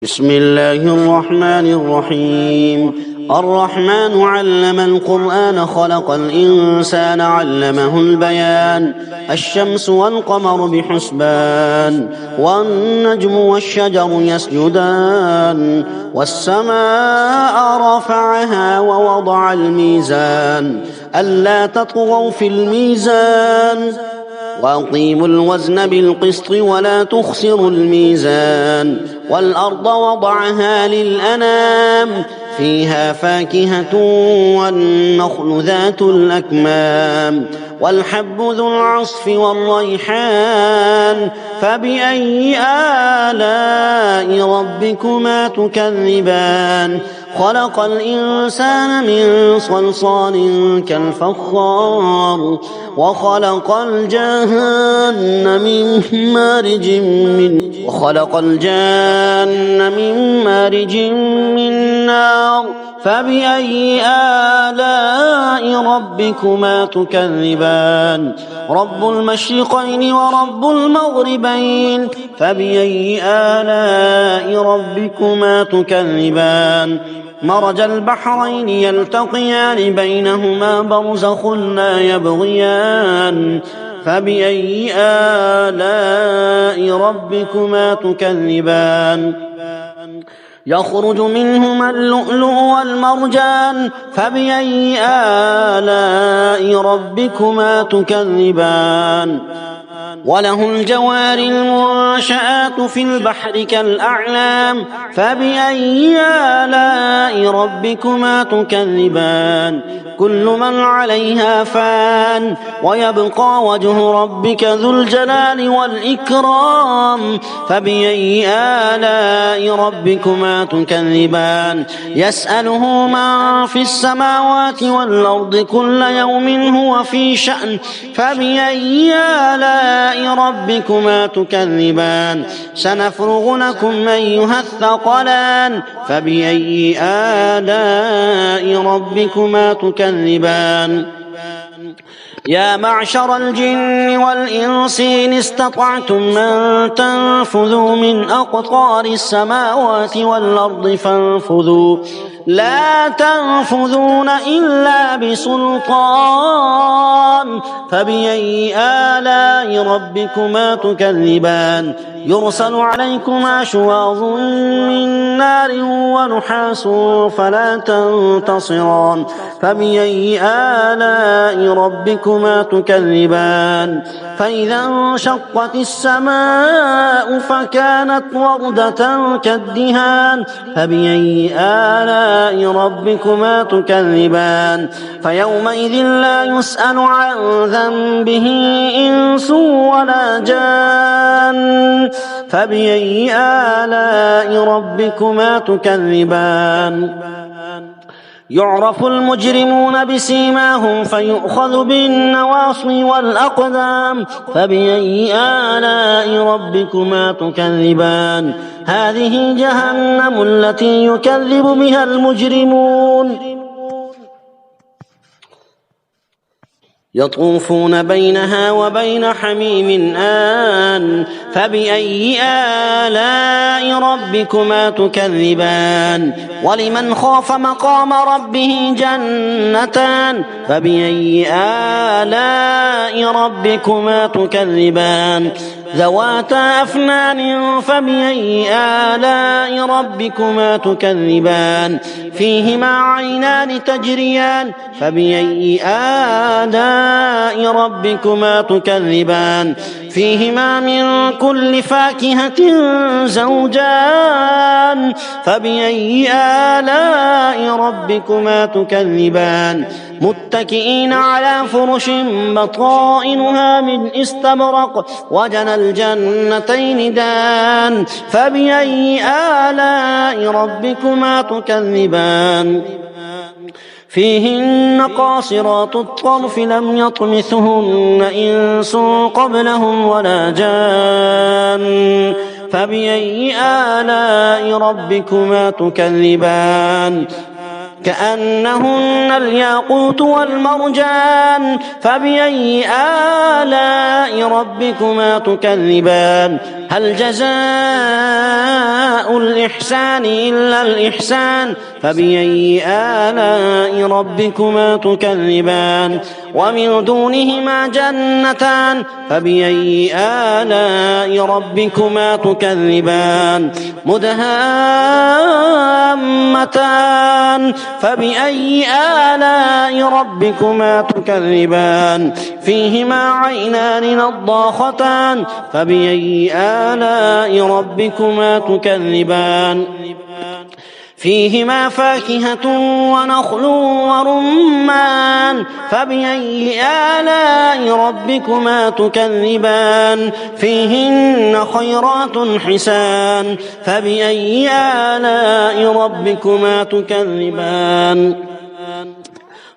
بسم الله الرحمن الرحيم. الرحمن علم القرآن خلق الإنسان علمه البيان. الشمس والقمر بحسبان والنجم والشجر يسجدان والسماء رفعها ووضع الميزان ألا تطغوا في الميزان وأقيموا الوزن بالقسط ولا تخسروا الميزان والأرض وضعها للأنام فيها فاكهة والنخل ذات الأكمام والحب ذو العصف والريحان فبأي آلاء ربكما تكذبان خلق الإنسان من صلصال كالفخار وخلق الجان من مارج من نار فبأي آلاء ربكما تكذبان رب المشرقين ورب المغربين فبأي آلاء ربكما تكذبان مرج البحرين يلتقيان بينهما برزخ لا يبغيان فبأي آلاء ربكما تكذبان يخرج منهما اللؤلؤ والمرجان فبأي آلاء ربكما تكذبان وله الجوار المنشآت في البحر كالأعلام فبأي آلاء ربكما تكذبان كل من عليها فان ويبقى وجه ربك ذو الجلال والإكرام فبأي آلاء ربكما تكذبان يسأله من في السماوات والأرض كل يوم هو في شأن فبأي آلاء ربكما تكذبان سنفرغ لكم أيها الثقلان فبأي آلاء ربكما تكذبان يا معشر الجن والإنس إن استطعتم من تنفذوا من أقطار السماوات والأرض فانفذوا لا تنفذون إلا بسلطان فبأي آلاء ربكما تكذبان يرسل عليكما شواظ من نار ونحاس فلا تنتصران فبأي آلاء ربكما تكذبان فإذا انشقت السماء فكانت وردة كالدهان فبأي آلاء ربكما تكذبان فيومئذ لا يسأل عن ذنبه إنس ولا جان فبأي آلاء ربكما تكذبان يعرف المجرمون بسيماهم فيؤخذ بالنواصي والأقدام فبأي آلاء ربكما تكذبان هذه جهنم التي يكذب بها المجرمون يطوفون بينها وبين حميم آن فبأي آلاء ربكما تكذبان ولمن خاف مقام ربه جنتان فبأي آلاء ربكما تكذبان ذواتا أفنان فبأي آلاء ربكما تكذبان فيهما عينان تجريان فبأي آلاء ربكما تكذبان فيهما من كل فاكهة زوجان فبأي آلاء ربكما تكذبان متكئين على فرش بطائنها من استبرق وجنى الجنتين دان فبأي آلاء ربكما تكذبان فيهن قاصرات الطرف لم يطمثهن إنس قبلهم ولا جان فبأي آلاء ربكما تكذبان كأنهن الياقوت والمرجان فبأي آلاء ربكما تكذبان هل جزاء الإحسان إلا الإحسان فبأي آلاء ربكما تكذبان ومن دونهما جنتان فبأي آلاء ربكما تكذبان مدهامتان فبأي آلاء ربكما تكذبان فيهما عينان نضاختان فبأي آلاء ربكما تكذبان فيهما فاكهة ونخل ورمان فبأي آلاء ربكما تكذبان فيهن خيرات حسان فبأي آلاء ربكما تكذبان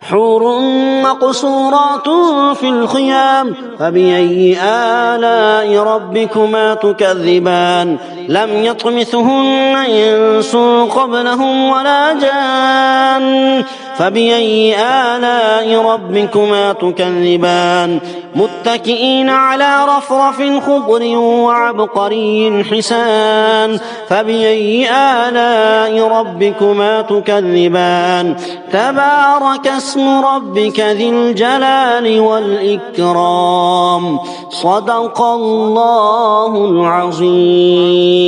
حور مقصورات في الخيام فبأي آلاء ربكما تكذبان لم يطمثهن إنس قبلهم ولا جان فبأي آلاء ربكما تكذبان متكئين على رفرف خضر وعبقري حسان فبأي آلاء ربكما تكذبان تبارك اسم ربك ذي الجلال والإكرام صدق الله العظيم.